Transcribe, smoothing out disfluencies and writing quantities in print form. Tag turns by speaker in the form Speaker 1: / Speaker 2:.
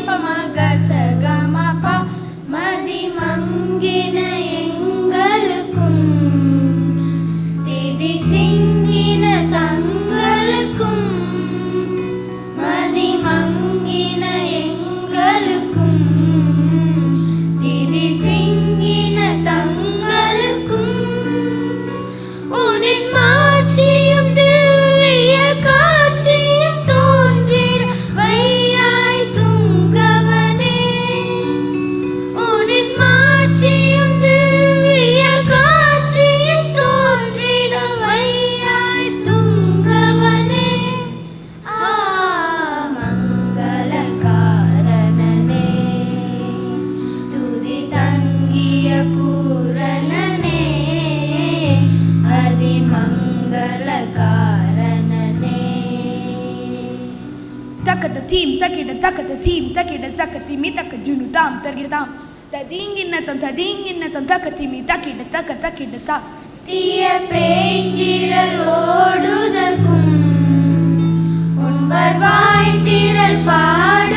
Speaker 1: பமக சகமப மதிமங்கின எங்களுக்கும் திதி சிங்கின தங்களுக்கும் மதிமங்கின எங்களுக்கும் திதி சிங்கின தங்களுக்கும் உனின் மாட்சியும் திவ்ய காட்சியும் தோன்றிட வையாய் துங்கவனே உனின் மாட்சியும் திவ்ய காட்சியும் தோன்றிட வையாய் துங்கவனே மங்களகாரணனே துதி தங்கிய பூரணனே அதிமங்களகாரணனே
Speaker 2: takata team takida takati mi takajunu tam targitam tadinginnatam takati mi takida ta
Speaker 1: தீய பேய்திரள் ஓடுதற்கும் உன்பர் வாய் திரள் பாடு